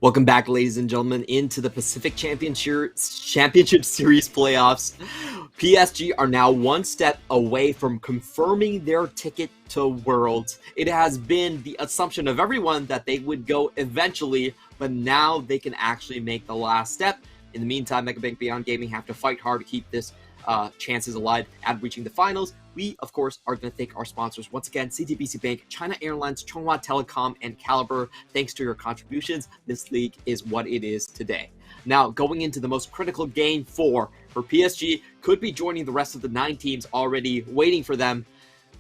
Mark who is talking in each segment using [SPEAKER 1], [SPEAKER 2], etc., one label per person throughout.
[SPEAKER 1] Welcome back, ladies and gentlemen, into the Pacific Championship Series playoffs. PSG are now one step away from confirming their ticket to Worlds. It has been the assumption of everyone that they would go eventually, but now they can actually make the last step. In the meantime, MegaBank Beyond Gaming have to fight hard to keep this chances alive at reaching the finals. We, of course, are going to thank our sponsors once again: CTBC Bank, China Airlines, Chunghwa Telecom, and Caliber. Thanks to your contributions, this league is what it is today. Now, going into the most critical game 4 for PSG, could be joining the rest of the 9 teams already waiting for them.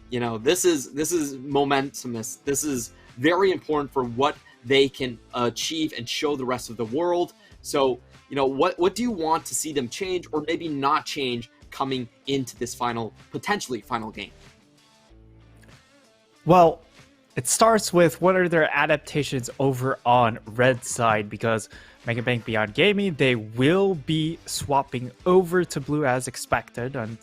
[SPEAKER 1] You know, this is momentous. This is very important for what they can achieve and show the rest of the world. So, you know, what do you want to see them change or maybe not change coming into this potentially final game?
[SPEAKER 2] Well, it starts with what are their adaptations over on red side, because MegaBank Beyond Gaming, they will be swapping over to blue as expected. And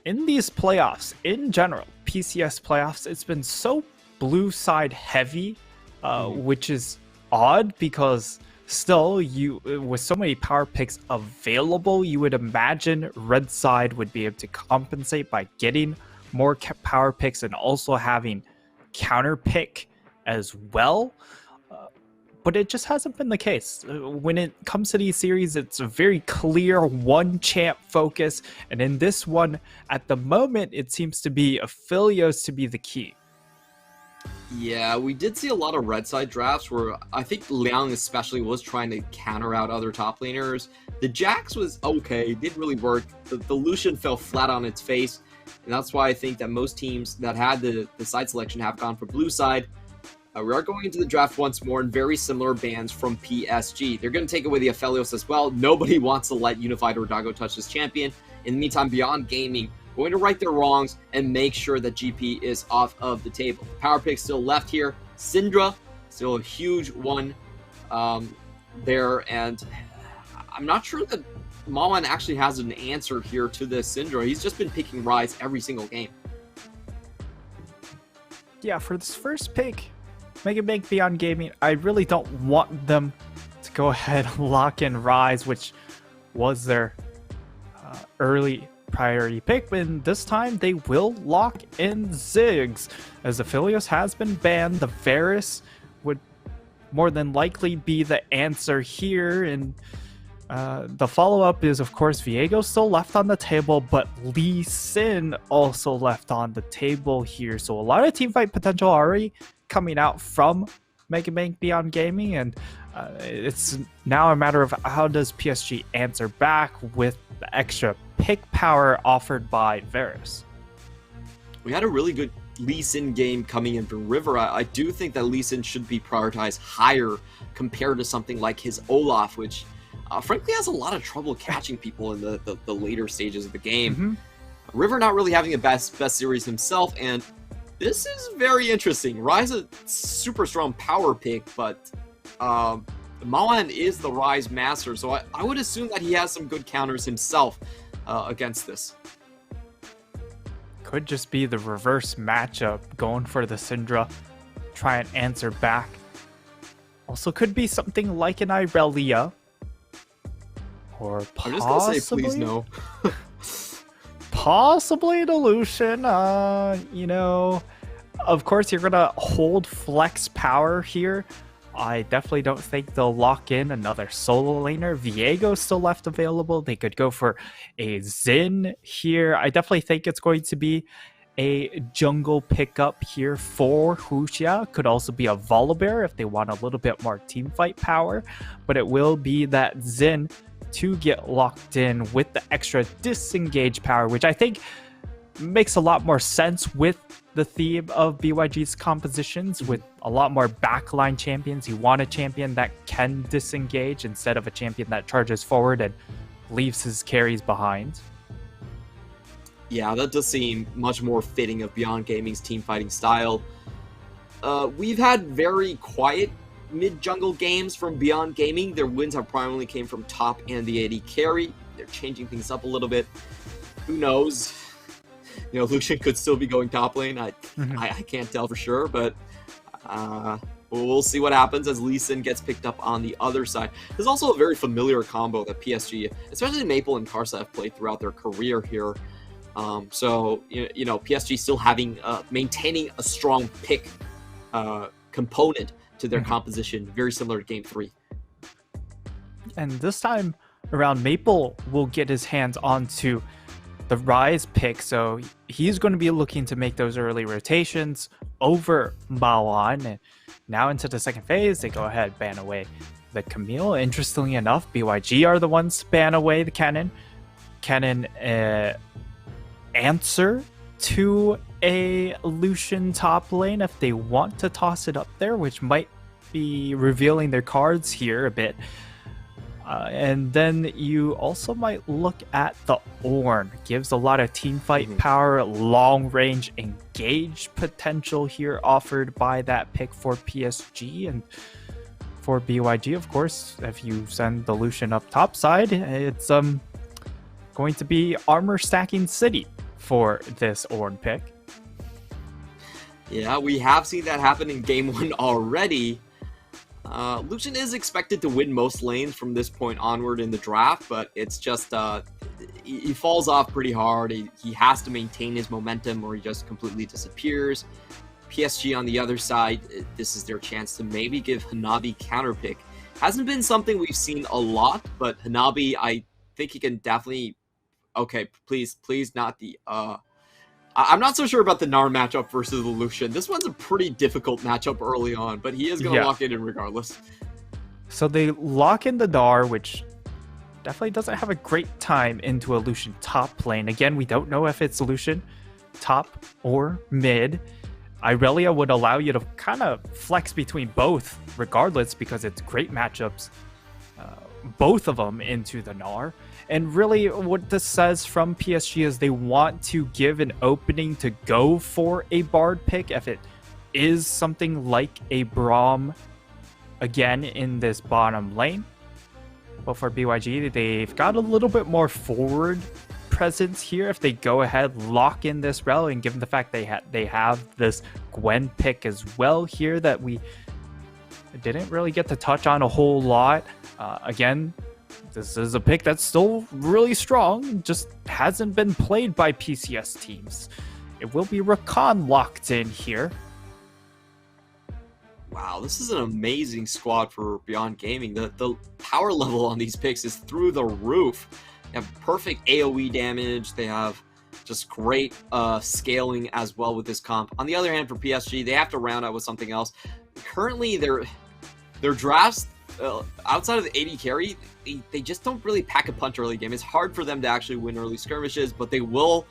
[SPEAKER 2] in these playoffs, in general, PCS playoffs, it's been so blue side heavy, which is odd because still, with so many power picks available, you would imagine red side would be able to compensate by getting more power picks and also having counter pick as well. But it just hasn't been the case. When it comes to these series, it's a very clear one champ focus. And in this one, at the moment, it seems to be Aphelios to be the key.
[SPEAKER 1] Yeah, we did see a lot of red side drafts where I think Liang especially was trying to counter out other top laners. The Jax was okay, didn't really work. The Lucian fell flat on its face, and that's why I think that most teams that had the side selection have gone for blue side. We are going into the draft once more in very similar bans from PSG. They're going to take away the Aphelios as well. Nobody wants to let Unified or Dago touch this champion. In the meantime, Beyond Gaming going to right their wrongs and make sure that GP is off of the table. Power pick still left here. Syndra, still a huge one there. And I'm not sure that Mawan actually has an answer here to this Syndra. He's just been picking Rise every single game.
[SPEAKER 2] Yeah, for this first pick, MegaBank Beyond Gaming, I really don't want them to go ahead and lock in Rise, which was their early priority pick, but this time they will lock in Ziggs. As Aphelios has been banned, the Varus would more than likely be the answer here. And the follow-up is, of course, Viego still left on the table, but Lee Sin also left on the table here. So a lot of teamfight potential already coming out from MegaBank Beyond Gaming, and it's now a matter of how does PSG answer back with the extra pick power offered by Varus.
[SPEAKER 1] We had a really good Lee Sin game coming in for River. I do think that Lee Sin should be prioritized higher compared to something like his Olaf, which frankly has a lot of trouble catching people in the later stages of the game. River not really having a best series himself, and this is very interesting. Rise a super strong power pick, but Mawan is the Rise master, so I would assume that he has some good counters himself against this.
[SPEAKER 2] Could just be the reverse matchup, going for the Syndra, try and answer back. Also could be something like an Irelia, or possibly,
[SPEAKER 1] I'm just gonna say please no.
[SPEAKER 2] Possibly the Lucian. You know, of course you're gonna hold flex power here. I definitely don't think they'll lock in another solo laner. Viego still left available. They could go for a Xin here. I definitely think it's going to be a jungle pickup here for Huxia. Could also be a Volibear if they want a little bit more teamfight power. But it will be that Xin to get locked in with the extra disengage power, which I think makes a lot more sense with the theme of BYG's compositions. With a lot more backline champions, you want a champion that can disengage instead of a champion that charges forward and leaves his carries behind.
[SPEAKER 1] Yeah, that does seem much more fitting of Beyond Gaming's team fighting style. We've had very quiet mid-jungle games from Beyond Gaming. Their wins have primarily came from top and the AD carry. They're changing things up a little bit. Who knows? You know, Lucian could still be going top lane. I can't tell for sure, but we'll see what happens as Lee Sin gets picked up on the other side. There's also a very familiar combo that PSG, especially Maple and Karsa, have played throughout their career here. So, you know, PSG still having maintaining a strong pick component to their composition, very similar to Game 3.
[SPEAKER 2] And this time around, Maple will get his hands onto the Rise pick, so he's going to be looking to make those early rotations over Baoan. And now into the second phase, they go ahead, ban away the Camille. Interestingly enough, BYG are the ones to ban away the Cannon. Cannon answer to a Lucian top lane if they want to toss it up there, which might be revealing their cards here a bit. And then you also might look at the Ornn. Gives a lot of team fight power, long range engage potential here offered by that pick for PSG. And for BYG, of course, if you send the Lucian up top side, it's going to be armor stacking city for this Ornn pick.
[SPEAKER 1] Yeah, we have seen that happen in Game 1 already. Lucian is expected to win most lanes from this point onward in the draft, but it's just he falls off pretty hard. He has to maintain his momentum or he just completely disappears. PSG on the other side, this is their chance to maybe give Hanabi counterpick. Hasn't been something we've seen a lot, but Hanabi, I think he can definitely... Okay, please not the... I'm not so sure about the Gnar matchup versus the Lucian. This one's a pretty difficult matchup early on, but he is going to lock it in regardless.
[SPEAKER 2] So they lock in the Gnar, which definitely doesn't have a great time into a Lucian top lane. Again, we don't know if it's Lucian top or mid. Irelia would allow you to kind of flex between both regardless because it's great matchups. Both of them into the Gnar. And really what this says from PSG is they want to give an opening to go for a Bard pick if it is something like a Braum again in this bottom lane. But for BYG, they've got a little bit more forward presence here if they go ahead, lock in this rel, and given the fact they have this Gwen pick as well here that we didn't really get to touch on a whole lot. Again, this is a pick that's still really strong, just hasn't been played by PCS teams. It will be Rakan locked in here.
[SPEAKER 1] Wow, this is an amazing squad for Beyond Gaming. The power level on these picks is through the roof. They have perfect AoE damage. They have just great scaling as well with this comp. On the other hand, for PSG, they have to round out with something else. Currently, their drafts, outside of the AD carry, they just don't really pack a punch early game. It's hard for them to actually win early skirmishes, but they will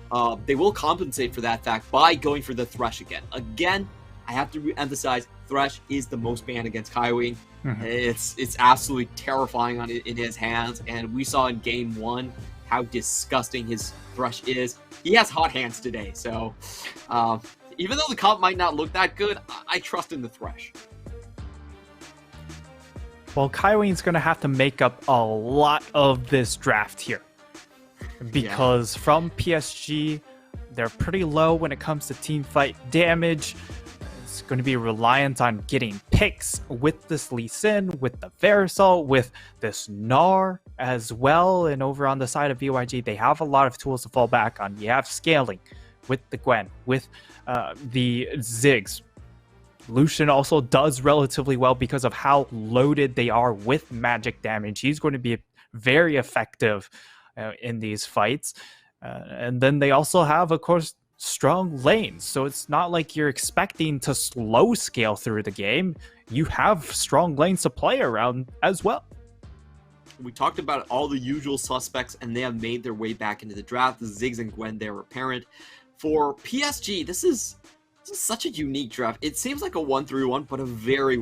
[SPEAKER 1] compensate for that fact by going for the Thresh again. Again, I have to emphasize, Thresh is the most banned against Kaiwing. It's absolutely terrifying in his hands, and we saw in Game 1 how disgusting his Thresh is. He has hot hands today, so even though the comp might not look that good, I trust in the Thresh.
[SPEAKER 2] Well, Kaiwing's going to have to make up a lot of this draft here. Because from PSG, they're pretty low when it comes to team fight damage. It's going to be reliant on getting picks with this Lee Sin, with the Verisol, with this Gnar as well. And over on the side of BYG, they have a lot of tools to fall back on. You have scaling with the Gwen, with the Ziggs. Lucian also does relatively well because of how loaded they are with magic damage. He's going to be very effective in these fights. And then they also have, of course, strong lanes. So it's not like you're expecting to slow scale through the game. You have strong lanes to play around as well.
[SPEAKER 1] We talked about all the usual suspects, and they have made their way back into the draft. The Ziggs and Gwen, they're apparent. For PSG, this is such a unique draft. It seems like a 1-3-1, but a very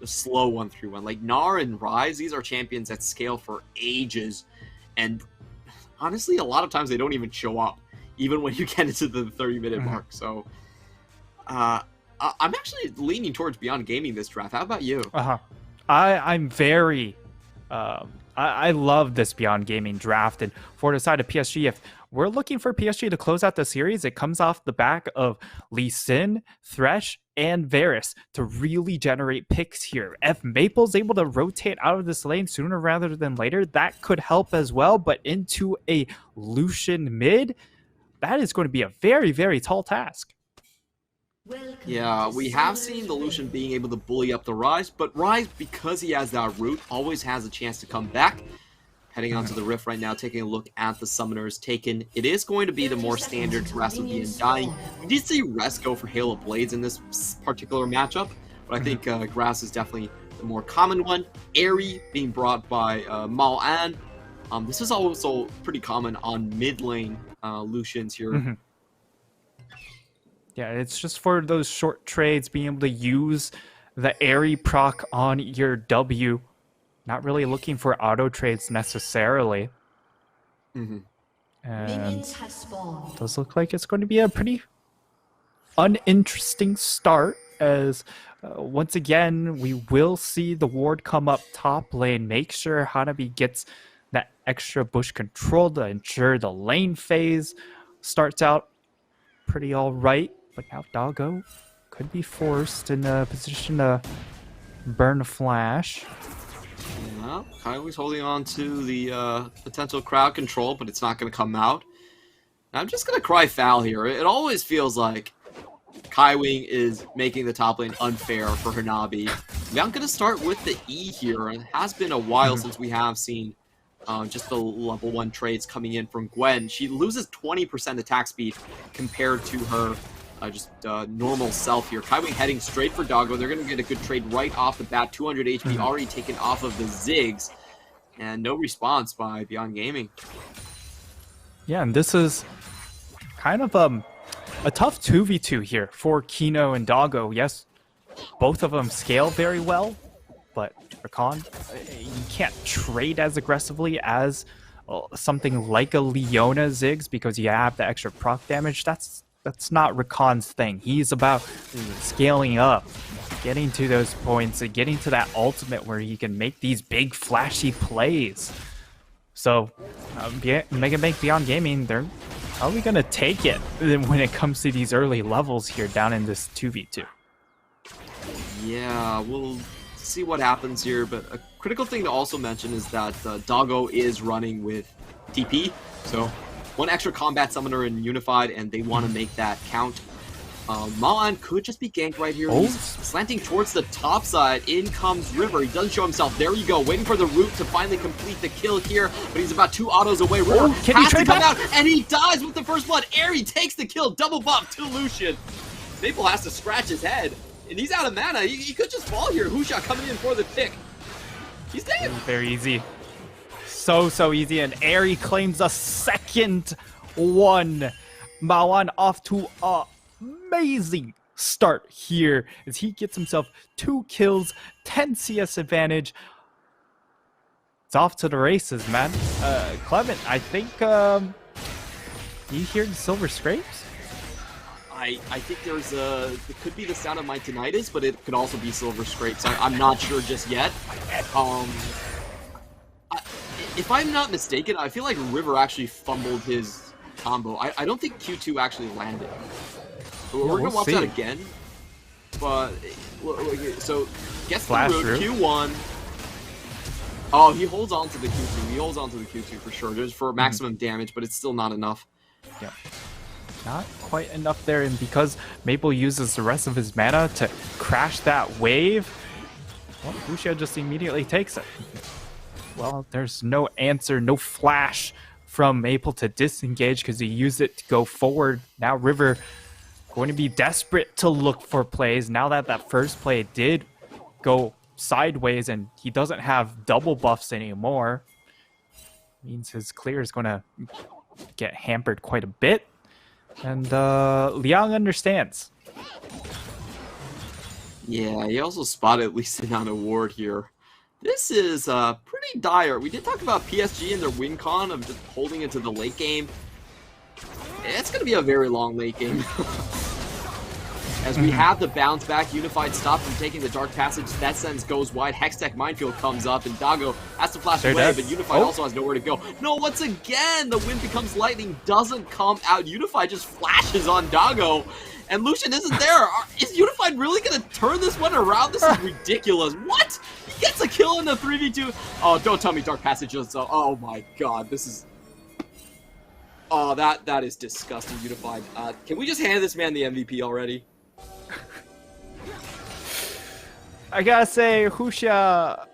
[SPEAKER 1] slow 1-3-1. Like Gnar and Rise, these are champions that scale for ages, and honestly, a lot of times they don't even show up, even when you get into the 30-minute mark. So, I'm actually leaning towards Beyond Gaming this draft. How about you?
[SPEAKER 2] I'm very I love this Beyond Gaming draft. And for the side of PSG, if we're looking for PSG to close out the series, it comes off the back of Lee Sin, Thresh, and Varus to really generate picks here. If Maple's able to rotate out of this lane sooner rather than later, that could help as well. But into a Lucian mid, that is going to be a very, very tall task.
[SPEAKER 1] Yeah, we have seen the Lucian being able to bully up the Rise, but Rise, because he has that root, always has a chance to come back. Heading onto the Rift right now, taking a look at the Summoners taken. It is going to be the more standard Grass of the Undying. We did see Rest go for Hail of Blades in this particular matchup, but I think Grass is definitely the more common one. Airy being brought by Mal An. This is also pretty common on mid lane Lucians here.
[SPEAKER 2] Yeah, it's just for those short trades, being able to use the Airy proc on your W. Not really looking for auto trades necessarily. And it does look like it's going to be a pretty uninteresting start, as once again, we will see the ward come up top lane. Make sure Hanabi gets that extra bush control to ensure the lane phase starts out pretty all right. But now Doggo could be forced in a position to burn a flash.
[SPEAKER 1] Yeah, Kylie's holding on to the potential crowd control, but it's not going to come out. I'm just going to cry foul here. It always feels like Kaiwing is making the top lane unfair for Hanabi. I'm going to start with the E here. It has been a while since we have seen just the level 1 trades coming in from Gwen. She loses 20% attack speed compared to her normal self here. Kaiwing heading straight for Doggo. They're going to get a good trade right off the bat. 200 HP already taken off of the Ziggs. And no response by Beyond Gaming.
[SPEAKER 2] Yeah, and this is kind of a tough 2v2 here for Kino and Doggo. Yes, both of them scale very well, but Rakan, you can't trade as aggressively as something like a Leona Ziggs because you have the extra proc damage. That's not Rakan's thing. He's about scaling up, getting to those points, and getting to that ultimate where he can make these big flashy plays. So, Mega Bank Beyond Gaming, they're probably going to take it when it comes to these early levels here down in this 2v2.
[SPEAKER 1] Yeah, we'll see what happens here, but a critical thing to also mention is that Doggo is running with TP, so one extra combat summoner in Unified, and they want to make that count. Malan could just be ganked right here. He's slanting towards the top side. In comes River. He doesn't show himself. There you go. Waiting for the root to finally complete the kill here, but he's about 2 autos away. River has to come out, and he dies with the first blood. Airy takes the kill. Double buff to Lucian. Maple has to scratch his head, and he's out of mana. He could just fall here. Husha coming in for the pick. He's dead.
[SPEAKER 2] Very easy. So easy, and Airy claims a second one. Mawan off to a amazing start here as he gets himself 2 kills, 10 CS advantage. It's off to the races, man. Clement, I think you hear the silver scrapes?
[SPEAKER 1] I think it could be the sound of my tinnitus, but it could also be silver scrapes. I'm not sure just yet. If I'm not mistaken, I feel like River actually fumbled his combo. I don't think Q2 actually landed. We're going to watch that again. But, so, gets the root, Q1. Oh, he holds on to the Q2. He holds on to the Q2 for sure. Just for maximum damage, but it's still not enough.
[SPEAKER 2] Yeah. Not quite enough there, and because Maple uses the rest of his mana to crash that wave, well, Lucia just immediately takes it. Well, there's no answer, no flash from Maple to disengage because he used it to go forward. Now River going to be desperate to look for plays. Now that that first play did go sideways and he doesn't have double buffs anymore, means his clear is going to get hampered quite a bit. And Liang understands.
[SPEAKER 1] Yeah, he also spotted at least an award here. This is pretty dire. We did talk about PSG and their win con of just holding it to the late game. It's going to be a very long late game. As we have the bounce back, Unified stopped from taking the Dark Passage. That sense goes wide. Hextech Minefield comes up, and Doggo has to flash away, but Unified also has nowhere to go. No, once again, the wind becomes lightning, doesn't come out. Unified just flashes on Doggo, and Lucian isn't there. Is Unified really going to turn this one around? This is ridiculous. What? He gets a kill in the 3v2. Oh, don't tell me Dark Passage is... Oh my god, this is... Oh, that is disgusting, Unified. Can we just hand this man the MVP already?
[SPEAKER 2] I gotta say, Husha,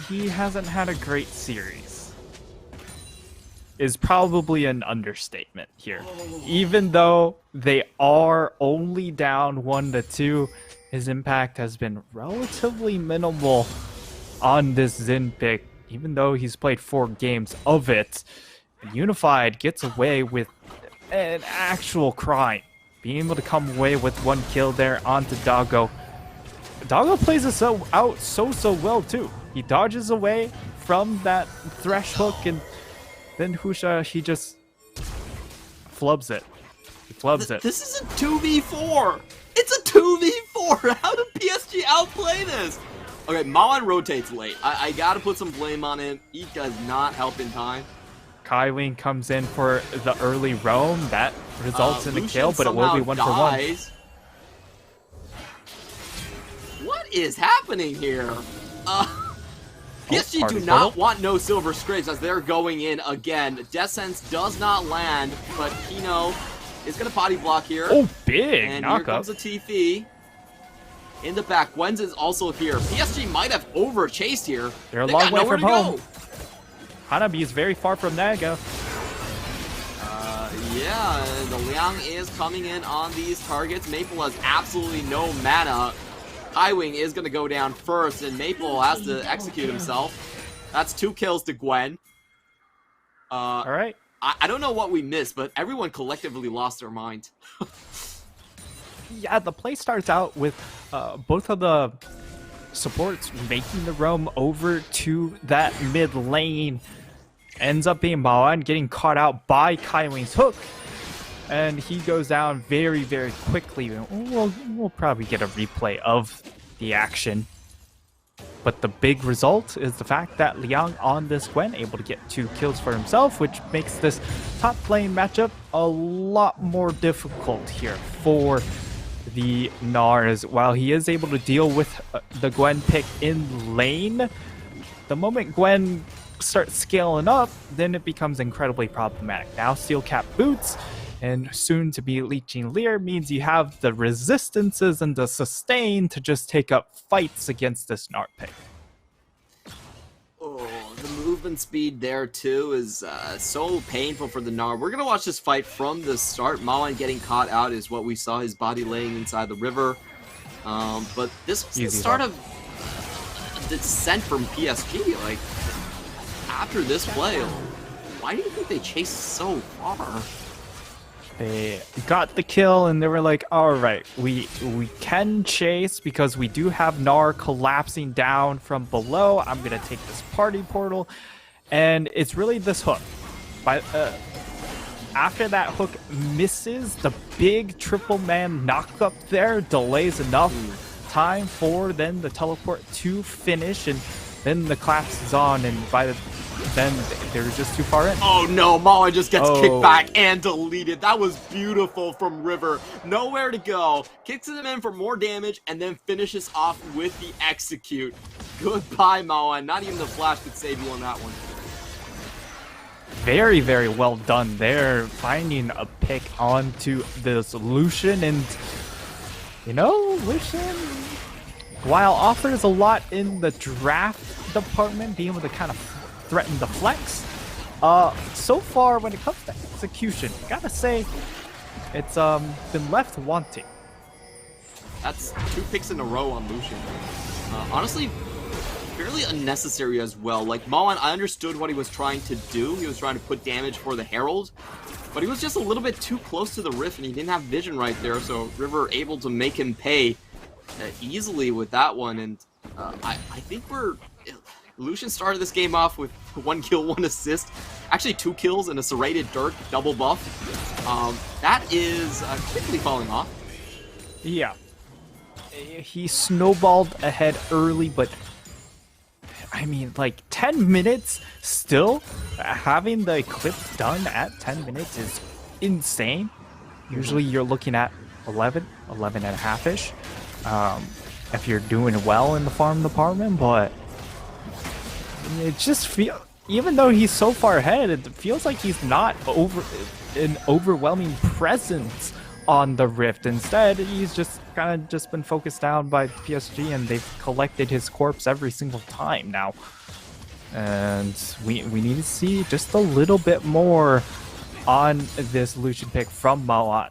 [SPEAKER 2] he hasn't had a great series. Is probably an understatement here. Even though they are only down 1-2, his impact has been relatively minimal on this Xin pick, even though he's played 4 games of it. Unified gets away with an actual crime, being able to come away with 1 kill there onto Doggo. Doggo plays this out so well too. He dodges away from that thresh hook, and then Husha, he just flubs it. He flubs it.
[SPEAKER 1] This is a 2v4. It's a 2v4. How did PSG outplay this? Okay, Mawan rotates late. I gotta put some blame on him. He does not help in time.
[SPEAKER 2] Kaiwing comes in for the early roam. That results in a kill, but it will be 1-for-1.
[SPEAKER 1] What is happening here? PSG do not want no silver scrapes as they're going in again. Death Sense does not land, but Kino is going to body block here.
[SPEAKER 2] Oh, big
[SPEAKER 1] and
[SPEAKER 2] knockup.
[SPEAKER 1] Here comes a Tifi. In the back, Gwen's is also here. PSG might have over-chased here.
[SPEAKER 2] They're a long way from home. Hanabi is very far from Naga.
[SPEAKER 1] Yeah, the Liang is coming in on these targets. Maple has absolutely no mana. Highwing is going to go down first, and Maple has to execute himself. That's 2 kills to Gwen.
[SPEAKER 2] All right.
[SPEAKER 1] I don't know what we missed, but everyone collectively lost their mind.
[SPEAKER 2] Yeah, the play starts out with both of the supports making the roam over to that mid lane. Ends up being Mawan getting caught out by Kaiwing's hook, and he goes down very, very quickly. We'll probably get a replay of the action. But the big result is the fact that Liang on this Gwen able to get 2 kills for himself, which makes this top lane matchup a lot more difficult here for the Nars. While he is able to deal with the Gwen pick in lane, the moment Gwen starts scaling up, then it becomes incredibly problematic. Now Steel Cap boots and soon to be Leeching Leer means you have the resistances and the sustain to just take up fights against this Nart pick.
[SPEAKER 1] Oh, the movement speed there too is so painful for the Nart. We're gonna watch this fight from the start. Mawan getting caught out is what we saw, his body laying inside the river. But this was the start of the descent from PSG. Like, after this play, why do you think they chased so far?
[SPEAKER 2] They got the kill and they were like, all right, we can chase because we do have Gnar collapsing down from below. I'm going to take this party portal. And it's really this hook. After that hook misses, the big triple man knock up there delays enough time for then the teleport to finish, and then the collapse is on, and then they're just too far in.
[SPEAKER 1] Oh no, Mala just gets kicked back and deleted. That was beautiful from River. Nowhere to go. Kicks him in for more damage and then finishes off with the execute. Goodbye, Mala. Not even the flash could save you on that one.
[SPEAKER 2] Very, very well done there. Finding a pick onto this Lucian, and you know, Lucian, while offers a lot in the draft department, being able to kind of threaten the flex, so far when it comes to execution, I gotta say, it's been left wanting.
[SPEAKER 1] That's 2 picks in a row on Lucian. Honestly, fairly unnecessary as well. Like, Mawan, I understood what he was trying to do. He was trying to put damage for the Herald, but he was just a little bit too close to the Rift, and he didn't have vision right there, so River able to make him pay easily with that one. And I think Lucian started this game off with 1 kill, 1 assist. Actually, 2 kills and a serrated Dirk double buff. That is quickly falling off.
[SPEAKER 2] Yeah. He snowballed ahead early, but I mean, like 10 minutes still? Having the eclipse done at 10 minutes is insane. Usually you're looking at 11 and a half-ish if you're doing well in the farm department, but it just feels, even though he's so far ahead, it feels like he's not an overwhelming presence on the Rift. Instead, he's just kind of just been focused down by PSG, and they've collected his corpse every single time now. And we need to see just a little bit more on this Lucian pick from Malat.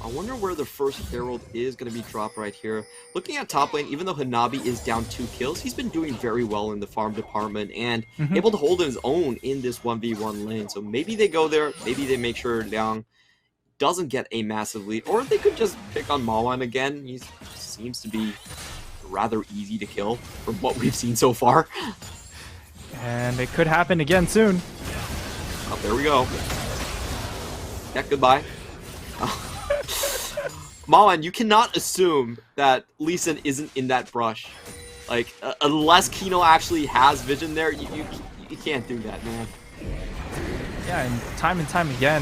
[SPEAKER 1] I wonder where the first Herald is going to be dropped right here. Looking at top lane, even though Hanabi is down 2 kills, he's been doing very well in the farm department and able to hold his own in this 1v1 lane. So maybe they go there, maybe they make sure Liang doesn't get a massive lead, or they could just pick on Mawan again. He seems to be rather easy to kill from what we've seen so far.
[SPEAKER 2] And it could happen again soon.
[SPEAKER 1] Oh, there we go. Yeah, goodbye. Mawan, you cannot assume that Lee Sin isn't in that brush. Like, unless Kino actually has vision there, you can't do that, man.
[SPEAKER 2] Yeah, and time again,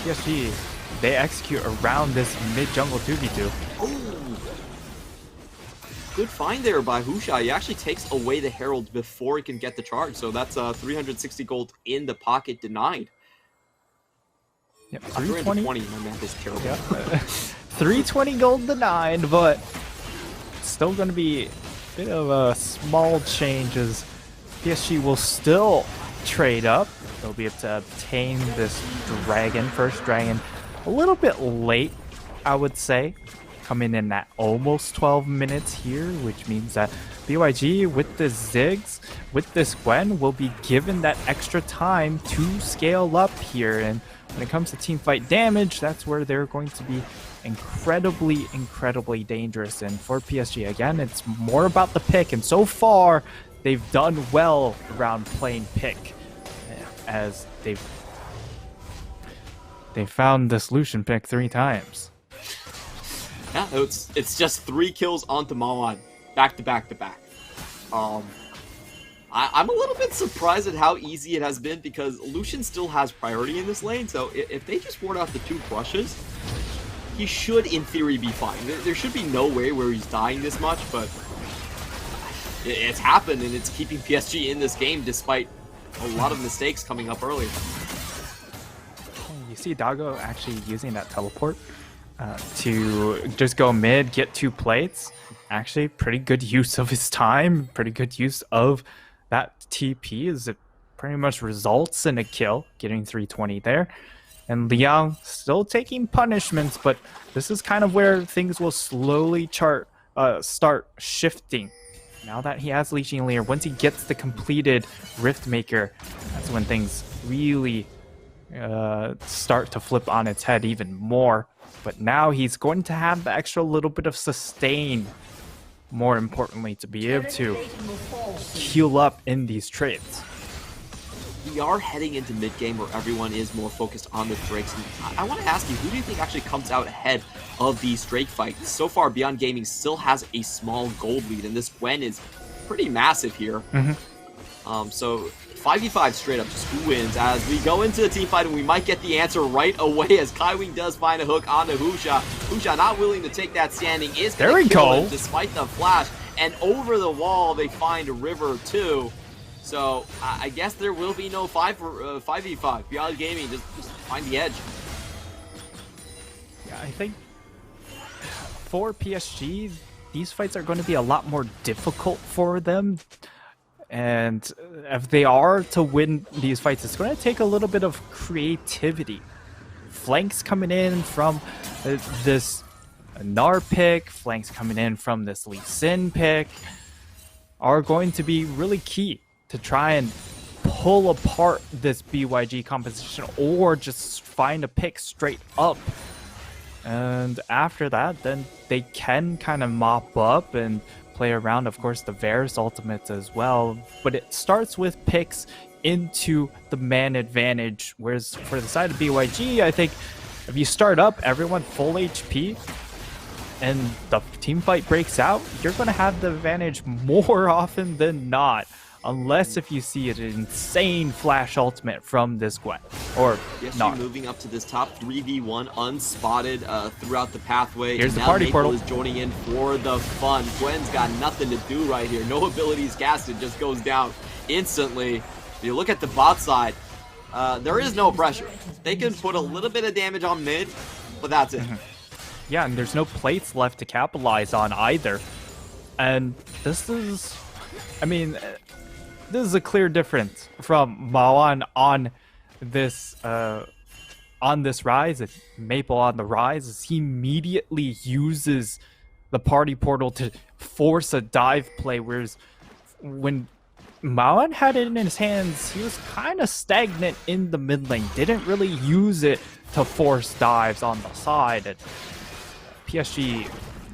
[SPEAKER 2] PSG, they execute around this mid-jungle 2v2.
[SPEAKER 1] Oh! Good find there by Husha. He actually takes away the Herald before he can get the charge, so that's 360 gold in the pocket denied.
[SPEAKER 2] Yep,
[SPEAKER 1] 320. My math is terrible.
[SPEAKER 2] Yep. 320 gold denied, but still going to be a bit of a small change as PSG will still trade up. They'll be able to obtain this first dragon, a little bit late, I would say. Coming in at almost 12 minutes here, which means that BYG with the Ziggs, with this Gwen, will be given that extra time to scale up here. And when it comes to teamfight damage, that's where they're going to be incredibly dangerous. And for PSG, again, it's more about the pick. And so far, they've done well around playing pick, as they found this Lucian pick 3 times.
[SPEAKER 1] Yeah, it's just 3 kills onto Mawan, back to back to back. I'm a little bit surprised at how easy it has been, because Lucian still has priority in this lane, so if they just ward out the 2 brushes, he should, in theory, be fine. There should be no way where he's dying this much, but it's happened, and it's keeping PSG in this game despite a lot of mistakes coming up early.
[SPEAKER 2] You see Dago actually using that teleport to just go mid, get 2 plates. Actually, pretty good use of his time, pretty good use of that TP, as it pretty much results in a kill, getting 320 there. And Liang still taking punishments, but this is kind of where things will slowly start shifting. Now that he has Leeching Leer, once he gets the completed Rift Maker, that's when things really start to flip on its head even more. But now he's going to have the extra little bit of sustain, more importantly, to be able to heal up in these trades.
[SPEAKER 1] We are heading into mid-game where everyone is more focused on the Drakes. And I want to ask you, who do you think actually comes out ahead of these Drake fights? So far, Beyond Gaming still has a small gold lead, and this Gwen is pretty massive here. So 5v5 straight up, just who wins? As we go into the team fight, and we might get the answer right away, as Kaiwing does find a hook onto Husha. Husha not willing to take that standing, is going to kill him despite the flash. And over the wall, they find a River too. So I guess there will be no 5v5. Beyond Gaming just find the edge.
[SPEAKER 2] Yeah, I think for PSG, these fights are going to be a lot more difficult for them. And if they are to win these fights, it's going to take a little bit of creativity. Flanks coming in from this Nar pick, flanks coming in from this Lee Sin pick are going to be really key to try and pull apart this BYG composition, or just find a pick straight up. And after that, then they can kind of mop up and play around, of course, the Varus ultimates as well. But it starts with picks into the man advantage, whereas for the side of BYG, I think if you start up everyone full HP and the team fight breaks out, you're going to have the advantage more often than not. Unless if you see an insane flash ultimate from this Gwen. Or not.
[SPEAKER 1] Moving up to this top 3v1 unspotted throughout the pathway.
[SPEAKER 2] Here's the
[SPEAKER 1] now
[SPEAKER 2] party
[SPEAKER 1] Maple
[SPEAKER 2] portal.
[SPEAKER 1] is joining in for the fun. Gwen's got nothing to do right here. No abilities casted, just goes down instantly. If you look at the bot side, there is no pressure. They can put a little bit of damage on mid, but that's it.
[SPEAKER 2] Yeah, and there's no plates left to capitalize on either. And this is, I mean, this is a clear difference from Mawan on this rise, and Maple on the rise, as he immediately uses the party portal to force a dive play, whereas when Mawan had it in his hands, he was kind of stagnant in the mid lane, didn't really use it to force dives on the side, and PSG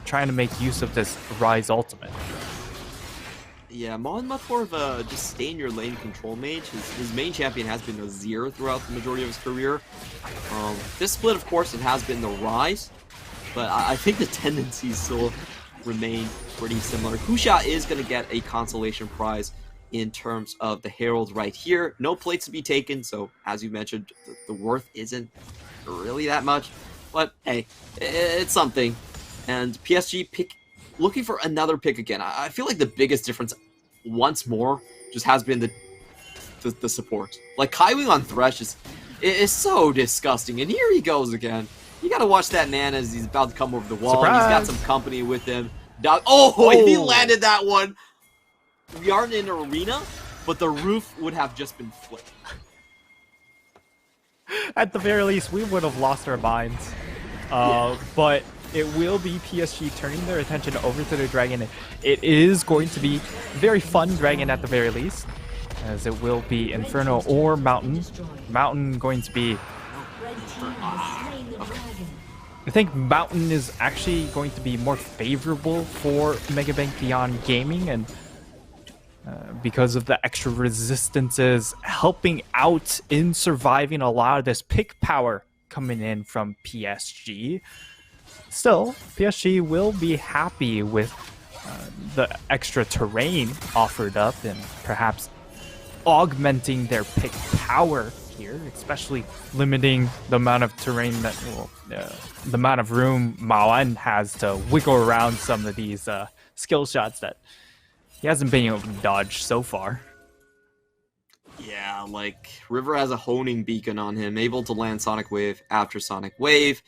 [SPEAKER 2] trying to make use of this rise ultimate.
[SPEAKER 1] Yeah, Maul's much more of a just stay in your lane control mage. His main champion has been Azir throughout the majority of his career. This split, of course, it has been the rise, but I think the tendencies still remain pretty similar. Kusha is going to get a consolation prize in terms of the Herald right here. No plates to be taken, so as you mentioned, the worth isn't really that much. But hey, it's something. And PSG looking for another pick again. I feel like the biggest difference once more just has been the support. Like Kaiwing on Thresh is so disgusting. And here he goes again. You gotta watch that man as he's about to come over the wall.
[SPEAKER 2] Surprise.
[SPEAKER 1] He's got some company with him. Oh, he landed that one. We aren't in an arena, but the roof would have just been flipped.
[SPEAKER 2] At the very least, we would have lost our minds. But it will be PSG turning their attention over to the dragon. It is going to be a very fun dragon at the very least, as it will be Inferno or Mountain. Mountain going to be... I think Mountain is actually going to be more favorable for Megabank Beyond Gaming, and because of the extra resistances helping out in surviving a lot of this pick power coming in from PSG. Still, PSG will be happy with the extra terrain offered up and perhaps augmenting their pick power here, especially limiting the amount of terrain that, the amount of room Mawan has to wiggle around some of these skill shots that he hasn't been able to dodge so far.
[SPEAKER 1] Yeah, like, River has a honing beacon on him, able to land Sonic Wave after Sonic Wave.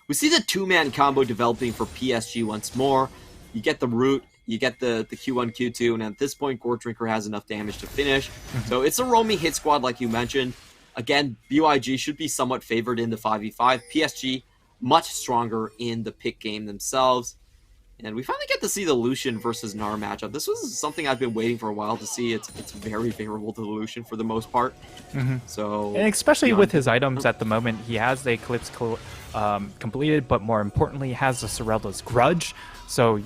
[SPEAKER 1] We see the two-man combo developing for PSG once more. You get the root, you get the Q1, Q2, and at this point, Gore Drinker has enough damage to finish. So it's a roaming hit squad, like you mentioned. Again, BYG should be somewhat favored in the 5v5. PSG, much stronger in the pick game themselves. And we finally get to see the Lucian versus Gnar matchup. This was something I've been waiting for a while to see. It's very favorable to the Lucian for the most part. So,
[SPEAKER 2] and especially with his items at the moment, he has the Eclipse completed, but more importantly, he has the Sorelda's Grudge. So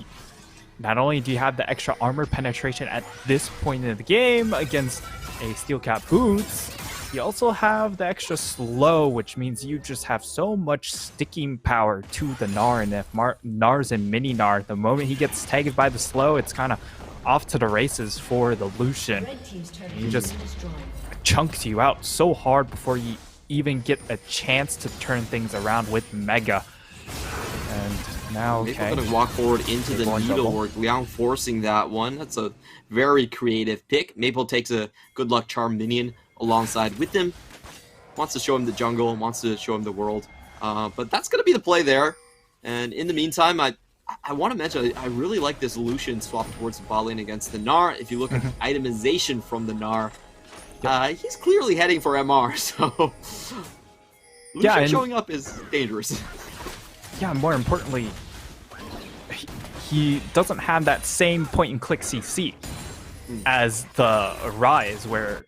[SPEAKER 2] not only do you have the extra armor penetration at this point in the game against a Steel Cap Boots, you also have the extra slow, which means you just have so much sticking power to the Gnar. And if Gnar's in mini Gnar, the moment he gets tagged by the slow, it's kind of off to the races for the Lucian. He just chunks you out so hard before you even get a chance to turn things around with Mega. And now, okay.
[SPEAKER 1] Maple going to walk forward into the Needlework. Liang forcing that one. That's a very creative pick. Maple takes a Good Luck Charm minion alongside with him. Wants to show him the jungle, wants to show him the world. But that's going to be the play there. And in the meantime, I want to mention, I really like this Lucian swap towards the bot lane against the Gnar. If you look at the itemization from the Gnar, he's clearly heading for MR, so Lucian showing up is dangerous.
[SPEAKER 2] Yeah, more importantly, he doesn't have that same point-and-click CC as the Rise, where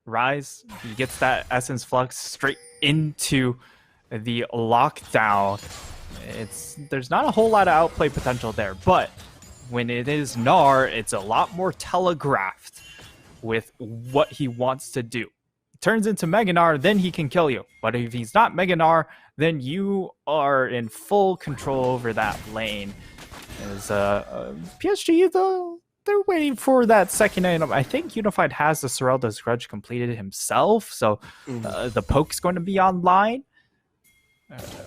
[SPEAKER 2] Rise, he gets that Essence Flux straight into the lockdown. There's not a whole lot of outplay potential there, but when it is Gnar, it's a lot more telegraphed with what he wants to do. turns into Meganar, then he can kill you. But if he's not Meganar, then you are in full control over that lane. As PSG, though, they're waiting for that second item. I think Unified has the Serelda's Grudge completed himself, so the poke's going to be online.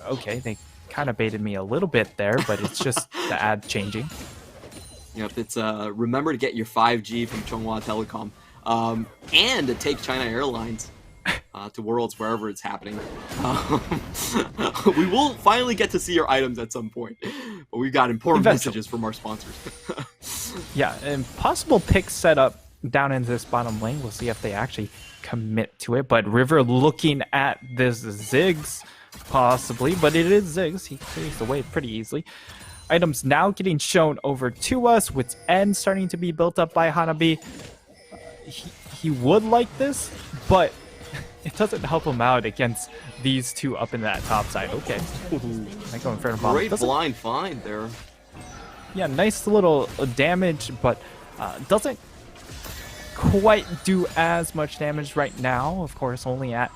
[SPEAKER 2] Okay, they kind of baited me a little bit there, but it's just the ad changing.
[SPEAKER 1] Yep, it's remember to get your 5G from Chonghua Telecom, and to take China Airlines to Worlds wherever it's happening. We will finally get to see your items at some point, but we've got important messages from our sponsors.
[SPEAKER 2] Yeah, and possible pick setup down in this bottom lane. We'll see if they actually commit to it. But River looking at this Ziggs, possibly, but it is Ziggs. He clears the way pretty easily. Items now getting shown over to us, with N starting to be built up by Hanabi. He would like this, but it doesn't help him out against these two up in that top side. Okay. I go in front of bomb.
[SPEAKER 1] Great blind find there.
[SPEAKER 2] Yeah, nice little damage, but doesn't quite do as much damage right now. Of course, only at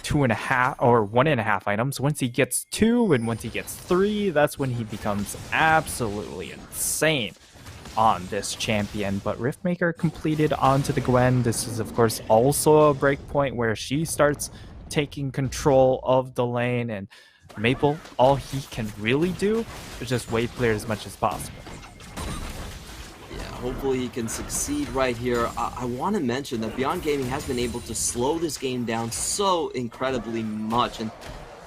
[SPEAKER 2] 2.5 or 1.5 items. Once he gets 2 and once he gets 3, that's when he becomes absolutely insane on this champion. But Riftmaker completed onto the Gwen. This is, of course, also a breakpoint where she starts taking control of the lane, and Maple, all he can really do is just wave clear as much as possible.
[SPEAKER 1] Yeah, hopefully he can succeed right here. I want to mention that Beyond Gaming has been able to slow this game down so incredibly much, and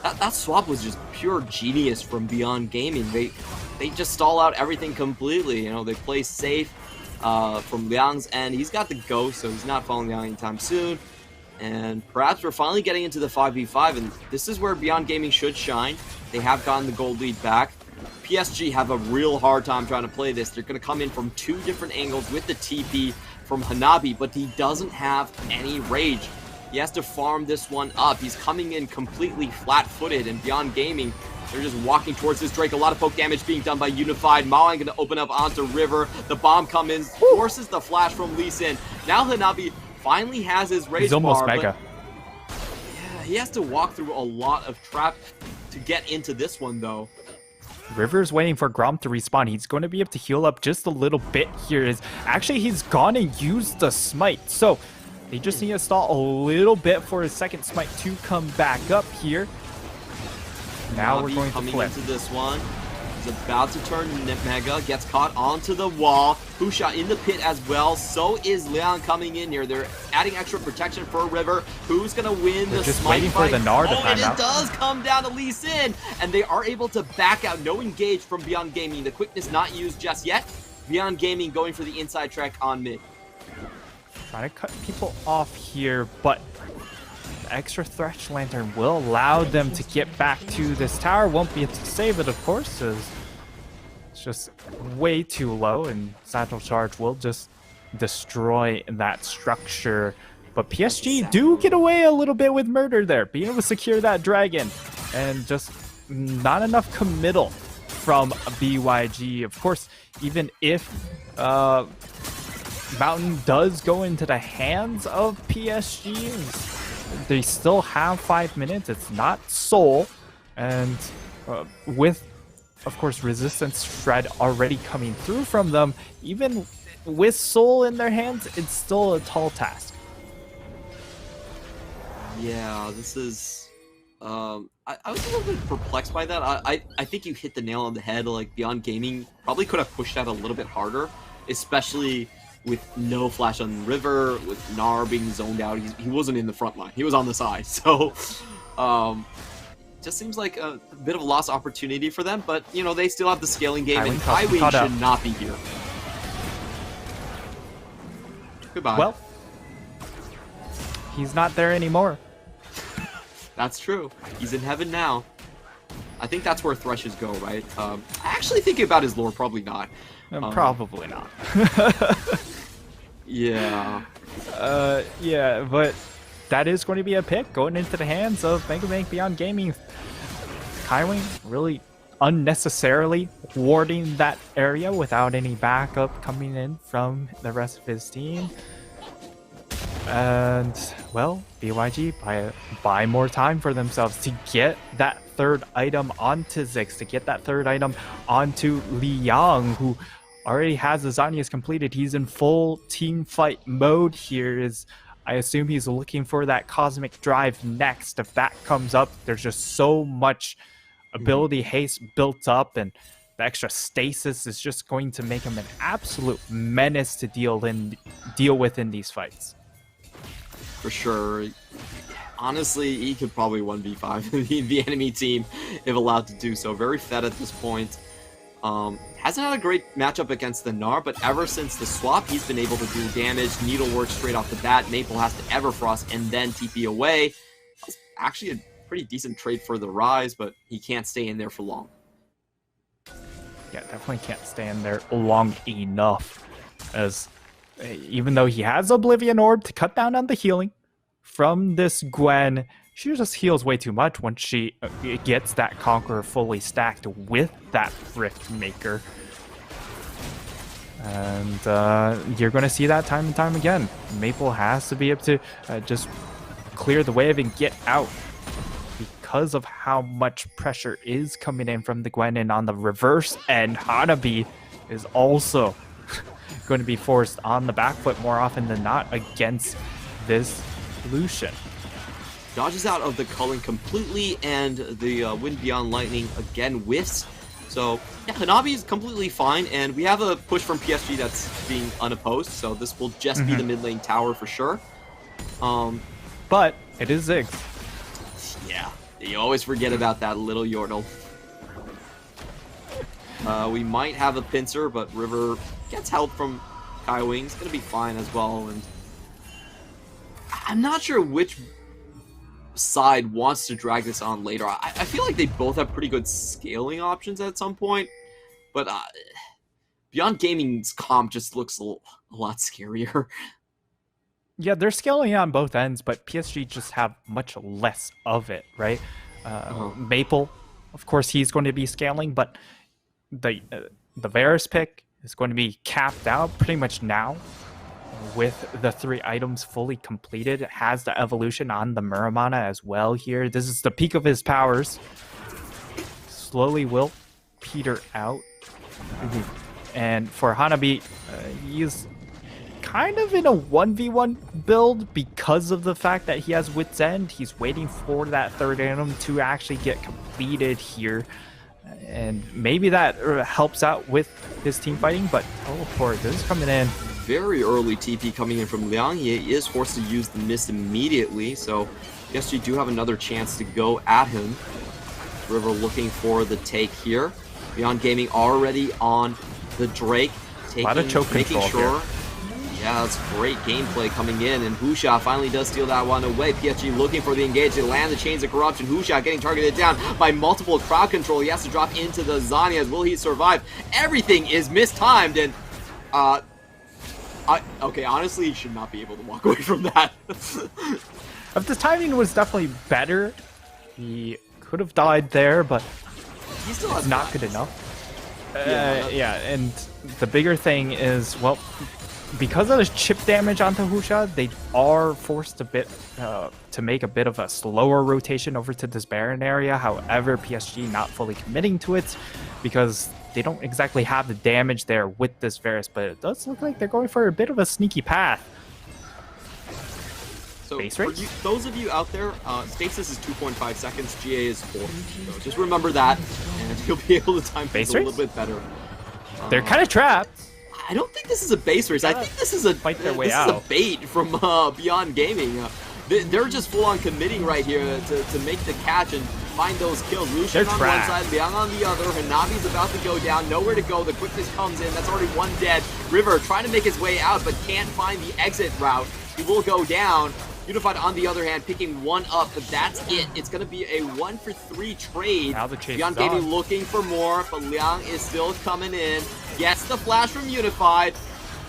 [SPEAKER 1] that swap was just pure genius from Beyond Gaming. They just stall out everything completely. You know, they play safe from Liang's end. He's got the ghost, so he's not following Liang anytime soon. And perhaps we're finally getting into the 5v5, and this is where Beyond Gaming should shine. They have gotten the gold lead back. PSG have a real hard time trying to play this. They're going to come in from 2 different angles with the TP from Hanabi, but he doesn't have any rage. He has to farm this one up. He's coming in completely flat-footed, and Beyond Gaming, they're just walking towards this Drake. A lot of poke damage being done by Unified. Maoyan going to open up onto River. The bomb comes in, forces the flash from Lee Sin. Now Hanabi finally has his rage. He's
[SPEAKER 2] almost
[SPEAKER 1] bar,
[SPEAKER 2] mega.
[SPEAKER 1] Yeah, he has to walk through a lot of trap to get into this one, though.
[SPEAKER 2] River's waiting for Grom to respawn. He's going to be able to heal up just a little bit here. Actually, he's gone and used the smite. So they just need to stall a little bit for his second smite to come back up here. Now we're going to flip
[SPEAKER 1] into this one. He's about to turn Mega, gets caught onto the wall. Husha in the pit as well. So is Leon coming in here. They're adding extra protection for River. Who's going to win the
[SPEAKER 2] just
[SPEAKER 1] smite
[SPEAKER 2] waiting
[SPEAKER 1] fight?
[SPEAKER 2] for the Nard to
[SPEAKER 1] and
[SPEAKER 2] time out.
[SPEAKER 1] It does come down to Lee Sin, and they are able to back out. No engage from Beyond Gaming. The quickness not used just yet. Beyond Gaming going for the inside track on mid.
[SPEAKER 2] Trying to cut people off here, but the extra Thresh Lantern will allow them to get back to this tower. Won't be able to save it, of course, as it's just way too low, and Satchel Charge will just destroy that structure. But PSG do get away a little bit with murder there, being able to secure that dragon, and just not enough committal from BYG. Of course, even if Mountain does go into the hands of PSG, they still have 5 minutes. It's not Soul, and with, of course, Resistance Shred already coming through from them, even with Soul in their hands, it's still a tall task.
[SPEAKER 1] Yeah, this is... I was a little bit perplexed by that. I think you hit the nail on the head. Like, Beyond Gaming probably could have pushed that a little bit harder, especially with no flash on River, with Gnar being zoned out. He wasn't in the front line. He was on the side. So, just seems like a bit of a lost opportunity for them. But, you know, they still have the scaling game, and Highwing should not be here. Goodbye.
[SPEAKER 2] Well, he's not there anymore.
[SPEAKER 1] That's true. He's in heaven now. I think that's where Threshes go, right? Actually, thinking about his lore, probably not.
[SPEAKER 2] Probably not.
[SPEAKER 1] Yeah.
[SPEAKER 2] Yeah, but that is going to be a pick going into the hands of Mega Man Beyond Gaming. Kaiwing really unnecessarily warding that area without any backup coming in from the rest of his team. And, well, BYG buy more time for themselves to get that third item onto Ziggs, to get that third item onto Liang, who already has the Zanyas completed. He's in full team fight mode here. I assume he's looking for that Cosmic Drive next. If that comes up, there's just so much ability haste built up, and the extra stasis is just going to make him an absolute menace to deal with in these fights.
[SPEAKER 1] For sure. Honestly, he could probably 1v5 the enemy team if allowed to do so. Very fed at this point. Hasn't had a great matchup against the Gnar, but ever since the swap, he's been able to do damage. Needlework straight off the bat. Maple has to Everfrost and then TP away. That's actually a pretty decent trade for the Rise, but he can't stay in there for long.
[SPEAKER 2] Yeah, definitely can't stay in there long enough, as even though he has Oblivion Orb to cut down on the healing from this Gwen, she just heals way too much once she gets that Conqueror fully stacked with that Rift Maker. And you're going to see that time and time again. Maple has to be able to just clear the wave and get out because of how much pressure is coming in from the Gwen. And on the reverse end, Hanabi is also going to be forced on the back foot more often than not against this Lucian.
[SPEAKER 1] Dodges out of the culling completely, and the Wind Beyond Lightning again whiffs. So, yeah, Hanabi is completely fine, and we have a push from PSG that's being unopposed, so this will just be the mid lane tower for sure.
[SPEAKER 2] But it is Ziggs.
[SPEAKER 1] Yeah, you always forget about that little Yordle. We might have a pincer, but River gets help from Kai Wing. It's going to be fine as well, and I'm not sure which side wants to drag this on later. I feel like they both have pretty good scaling options at some point, but Beyond Gaming's comp just looks a lot scarier.
[SPEAKER 2] Yeah, they're scaling on both ends, but PSG just have much less of it, right? Maple, of course, he's going to be scaling, but the Varus pick is going to be capped out pretty much now. With the 3 items fully completed, it has the evolution on the Muramana as well here. This is the peak of his powers. Slowly will peter out. And for Hanabi, he's kind of in a 1v1 build because of the fact that he has Wit's End. He's waiting for that third item to actually get completed here. And maybe that helps out with his team fighting, but teleport, this is coming in.
[SPEAKER 1] Very early TP coming in from Liang. He is forced to use the mist immediately, so yes, you do have another chance to go at him. River looking for the take here. Beyond Gaming already on the Drake, making sure. Yeah, that's great gameplay coming in, and Husha finally does steal that one away. PSG looking for the engage to land the Chains of Corruption. Husha getting targeted down by multiple crowd control. He has to drop into the Zanyas. Will he survive? Everything is mistimed, and okay, honestly, he should not be able to walk away from that.
[SPEAKER 2] If the timing was definitely better, he could have died there, but
[SPEAKER 1] he still has
[SPEAKER 2] not good enough. Yeah, and the bigger thing is, well, because of the chip damage onto Husha, they are forced to make a bit of a slower rotation over to this Baron area. However, PSG not fully committing to it because they don't exactly have the damage there with this Varus, but it does look like they're going for a bit of a sneaky path.
[SPEAKER 1] So for those of you out there, stasis is 2.5 seconds, GA is 4. So just remember that, and you'll be able to time things a little bit better.
[SPEAKER 2] They're kind of trapped.
[SPEAKER 1] I don't think this is a base race. I think this is a bait from Beyond Gaming. They're just full on committing right here to make the catch and find those kills. Lucian on one side, Liang on the other. Hanabi's about to go down, nowhere to go. The quickness comes in. That's already one dead. River trying to make his way out, but can't find the exit route. He will go down. Unified, on the other hand, picking one up, but that's it. It's going to be a 1-for-3 trade.
[SPEAKER 2] Now the chase
[SPEAKER 1] Beyond Gaming looking for more, but Liang is still coming in. Gets the flash from Unified,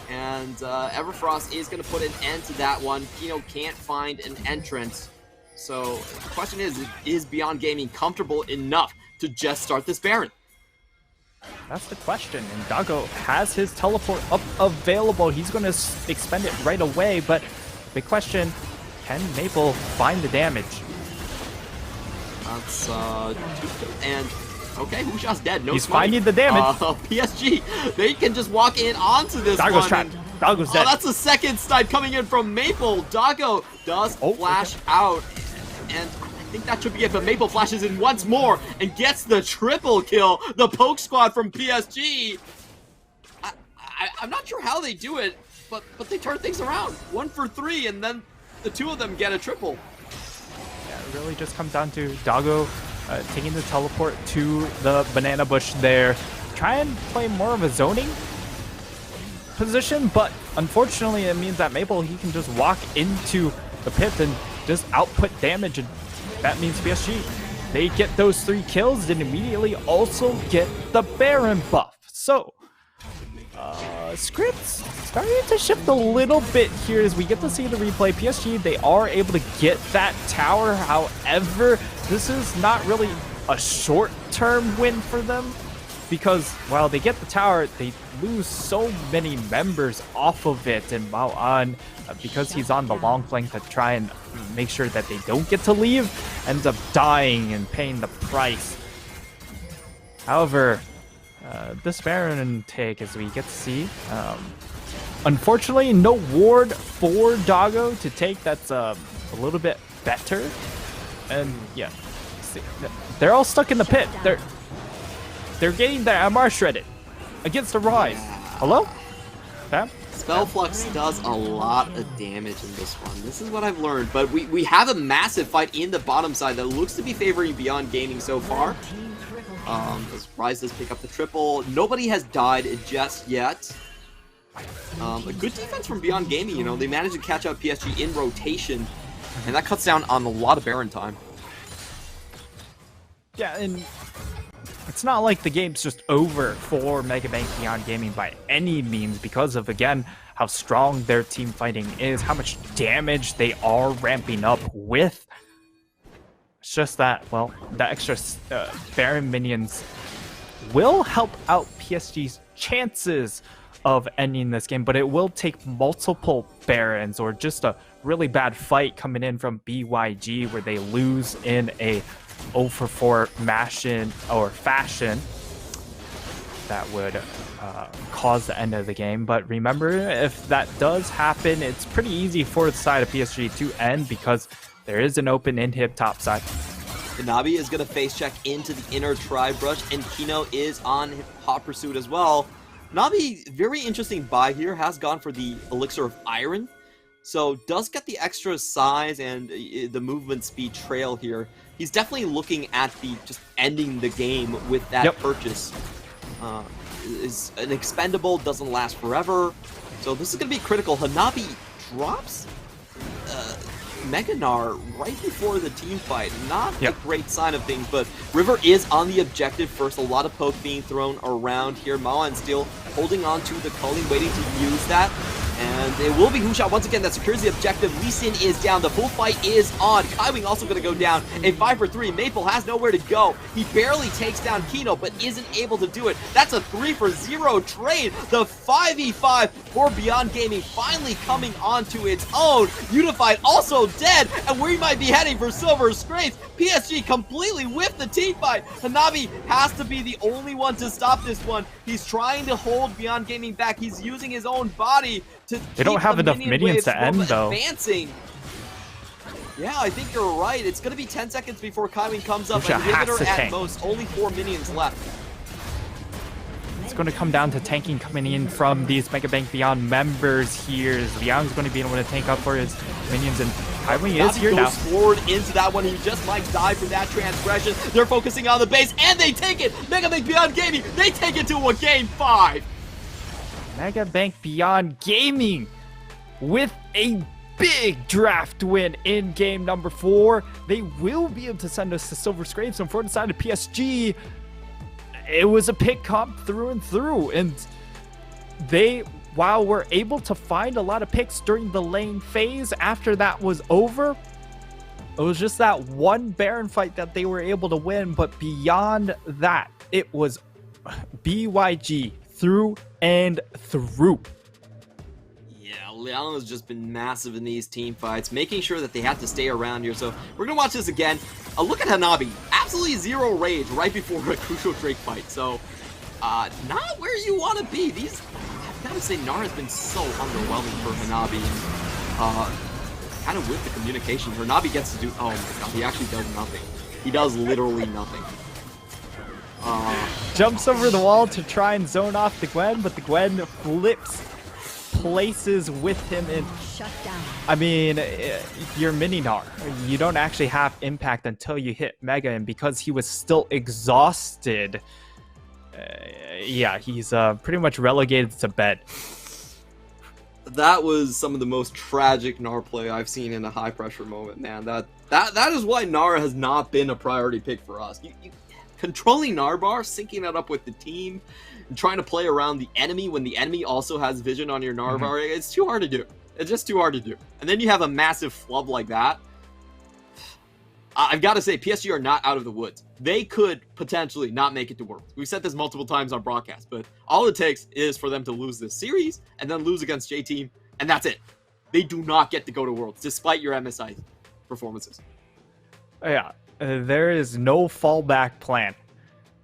[SPEAKER 1] and Everfrost is going to put an end to that one. Pino can't find an entrance. So the question is Beyond Gaming comfortable enough to just start this Baron?
[SPEAKER 2] That's the question, and Dago has his teleport up available. He's going to expend it right away, but Big question, can Maple find the damage?
[SPEAKER 1] That's and okay, Wuxia's dead. No,
[SPEAKER 2] he's finding the damage.
[SPEAKER 1] PSG, they can just walk in onto this
[SPEAKER 2] Doggo's
[SPEAKER 1] one.
[SPEAKER 2] trapped. Doggo's dead.
[SPEAKER 1] Oh, that's the second snipe coming in from Maple. Doggo does flash out, and I think that should be it. But Maple flashes in once more and gets the triple kill. The poke squad from PSG. I'm not sure how they do it, but they turn things around. 1 for 3, and then the two of them get a triple.
[SPEAKER 2] Yeah, it really just comes down to Doggo taking the teleport to the banana bush there. Try and play more of a zoning position, but unfortunately it means that Maple, he can just walk into the pit and just output damage, and that means PSG, they get those 3 kills and immediately also get the Baron buff. So scripts starting to shift a little bit here as we get to see the replay. PSG, they are able to get that tower. However, this is not really a short-term win for them, because while they get the tower, they lose so many members off of it, and Maoan, because he's on the long flank to try and make sure that they don't get to leave, ends up dying and paying the price. However, this Baron take, as we get to see, unfortunately no ward for Doggo to take. That's a little bit better, and yeah, see, they're all stuck in the pit. They're getting their MR shredded against the Rise. Hello? Bam?
[SPEAKER 1] Spellflux does a lot of damage in this one. This is what I've learned, but we have a massive fight in the bottom side that looks to be favoring Beyond Gaming so far. As Rise does pick up the triple. Nobody has died just yet. A good defense from Beyond Gaming, you know. They managed to catch up PSG in rotation, and that cuts down on a lot of Baron time.
[SPEAKER 2] Yeah, and it's not like the game's just over for Megabank Beyond Gaming by any means, because of, again, how strong their team fighting is, how much damage they are ramping up with. It's just that, well, the extra Baron minions will help out PSG's chances of ending this game, but it will take multiple Barons or just a really bad fight coming in from BYG where they lose in a 0 for 4 fashion that would cause the end of the game. But remember, if that does happen, it's pretty easy for the side of PSG to end, because there is an open inhib top side.
[SPEAKER 1] Nabi is going to face check into the inner Tribe Brush, and Kino is on hot pursuit as well. Nabi, very interesting buy here, has gone for the Elixir of Iron, so does get the extra size and the movement speed trail here. He's definitely looking at the just ending the game with that purchase. Is an expendable, doesn't last forever, so this is going to be critical. Hanabi drops Meganar right before the team fight. Not a great sign of things, but River is on the objective first. A lot of poke being thrown around here. Maoan still holding on to the culling, waiting to use that. And it will be Wuxia once again that secures the objective. Lee Sin is down. The full fight is on. Kaiwing also going to go down. A 5 for 3. Maple has nowhere to go. He barely takes down Kino, but isn't able to do it. That's a 3 for 0 trade. The 5v5 for Beyond Gaming finally coming onto its own. Unified also dead, and we might be heading for Silver Scrapes. PSG completely whiffed the team fight. Hanabi has to be the only one to stop this one. He's trying to hold Beyond Gaming back. He's using his own body to
[SPEAKER 2] They don't have enough minions to end, though.
[SPEAKER 1] Advancing. Yeah, I think you're right. It's going to be 10 seconds before Kaiwing comes up.
[SPEAKER 2] Wuxia has
[SPEAKER 1] Inhibitor
[SPEAKER 2] to
[SPEAKER 1] at
[SPEAKER 2] tank.
[SPEAKER 1] most. Only 4 minions left.
[SPEAKER 2] It's going to come down to tanking coming in from these Megabank Beyond members here. Liang's going to be able to tank up for his minions, and Kaiwing is here now.
[SPEAKER 1] Goes forward into that one. He just might die from that transgression. They're focusing on the base, and they take it. Megabank Beyond Gaming, they take it to a game 5.
[SPEAKER 2] Megabank Beyond Gaming with a big draft win in game number 4. They will be able to send us to Silver Scrapes, and for the side of PSG, it was a pick comp through and through, and they, while we're able to find a lot of picks during the lane phase, after that was over, it was just that one Baron fight that they were able to win. But beyond that, it was BYG through and through.
[SPEAKER 1] Yeah, Leon has just been massive in these team fights, making sure that they have to stay around here. So we're going to watch this again. Look at Hanabi. Absolutely zero rage right before a crucial Drake fight. So not where you want to be. I've got to say, Nara has been so underwhelming for Hanabi. And kind of with the communication, Hanabi gets to do... Oh my god, he actually does nothing. He does literally nothing.
[SPEAKER 2] Jumps over the wall to try and zone off the Gwen, but the Gwen flips places with him and
[SPEAKER 3] Shut down.
[SPEAKER 2] I mean, you're mini Gnar. You don't actually have impact until you hit Mega, and because he was still exhausted, yeah, he's pretty much relegated to bed.
[SPEAKER 1] That was some of the most tragic Gnar play I've seen in a high pressure moment, man. That is why Nara has not been a priority pick for us. Controlling Narbar, syncing that up with the team, and trying to play around the enemy when the enemy also has vision on your Narbar, it's too hard to do. It's just too hard to do. And then you have a massive flub like that. I've got to say, PSG are not out of the woods. They could potentially not make it to Worlds. We've said this multiple times on broadcast, but all it takes is for them to lose this series and then lose against J-Team, and that's it. They do not get to go to Worlds, despite your MSI performances.
[SPEAKER 2] Yeah, there is no fallback plan.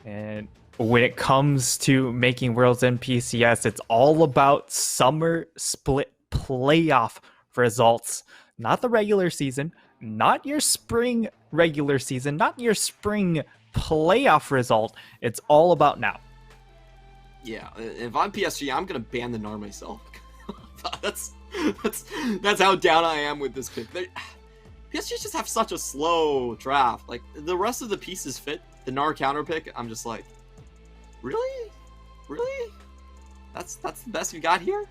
[SPEAKER 2] And when it comes to making Worlds in PCS, it's all about summer split playoff results. Not the regular season, not your spring regular season, not your spring playoff result. It's all about now.
[SPEAKER 1] Yeah, if I'm PSG, I'm going to ban the Gnar myself. that's how down I am with this pick. PSG just have such a slow draft. Like, the rest of the pieces fit. The Gnar counter pick, I'm just like, really? Really? That's the best you got here?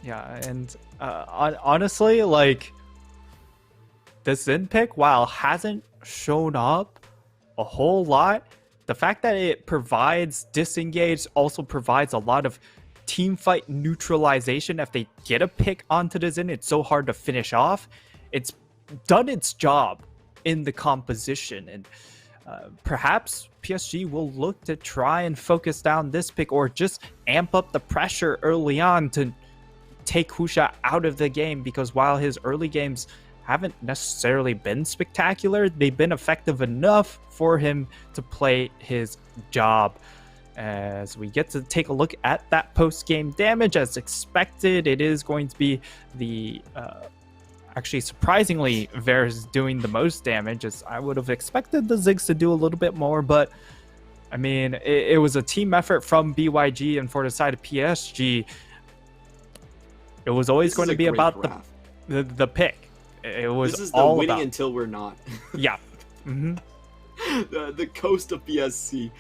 [SPEAKER 2] Yeah, and honestly, like, the Zen pick, while hasn't shown up a whole lot, the fact that it provides disengage also provides a lot of team fight neutralization. If they get a pick onto the Zen, it's so hard to finish off. It's done its job in the composition, and perhaps PSG will look to try and focus down this pick or just amp up the pressure early on to take Husha out of the game, because while his early games haven't necessarily been spectacular, they've been effective enough for him to play his job. As we get to take a look at that post-game damage, as expected, it is going to be the actually, surprisingly, Vera's doing the most damage, as I would have expected the Ziggs to do a little bit more, but I mean, it was a team effort from BYG, and for the side of PSG, it was always going to be about the pick. It was
[SPEAKER 1] this is the
[SPEAKER 2] all
[SPEAKER 1] winning
[SPEAKER 2] about...
[SPEAKER 1] until we're not.
[SPEAKER 2] Yeah. Mm-hmm.
[SPEAKER 1] The coast of PCS.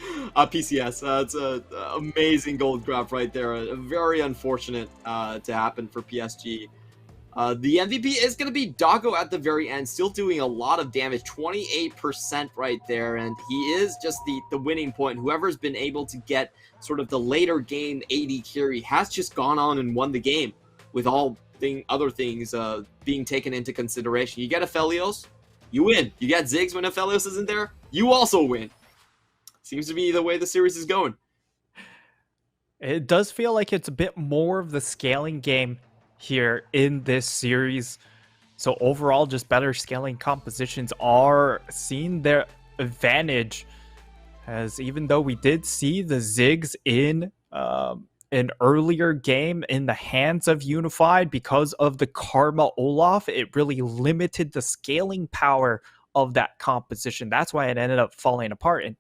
[SPEAKER 1] It's a amazing gold grab right there. Very unfortunate to happen for PSG. The MVP is going to be Doggo at the very end, still doing a lot of damage, 28% right there, and he is just the winning point. Whoever's been able to get sort of the later game AD carry has just gone on and won the game, with all other things being taken into consideration. You get Aphelios, you win. You get Ziggs when Aphelios isn't there, you also win. Seems to be the way the series is going.
[SPEAKER 2] It does feel like it's a bit more of the scaling game here in this series. So overall, just better scaling compositions are seeing their advantage, as even though we did see the Ziggs in an earlier game in the hands of Unified, because of the Karma Olaf, it really limited the scaling power of that composition. That's why it ended up falling apart. And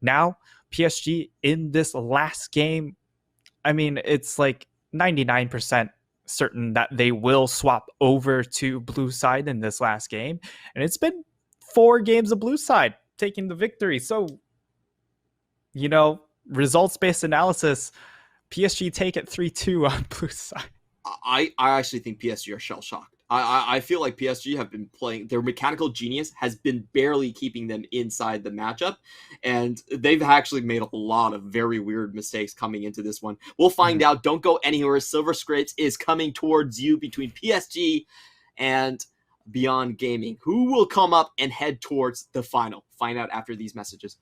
[SPEAKER 2] now PSG in this last game, I mean, it's like 99% certain that they will swap over to blue side in this last game, and it's been 4 games of blue side taking the victory. So, you know, results-based analysis, PSG take it 3-2 on blue side.
[SPEAKER 1] I actually think PSG are shell-shocked. I feel like PSG have been playing, their mechanical genius has been barely keeping them inside the matchup, and they've actually made a lot of very weird mistakes coming into this one. We'll find out. Don't go anywhere. Silver Scrapes is coming towards you between PSG and Beyond Gaming. Who will come up and head towards the final? Find out after these messages.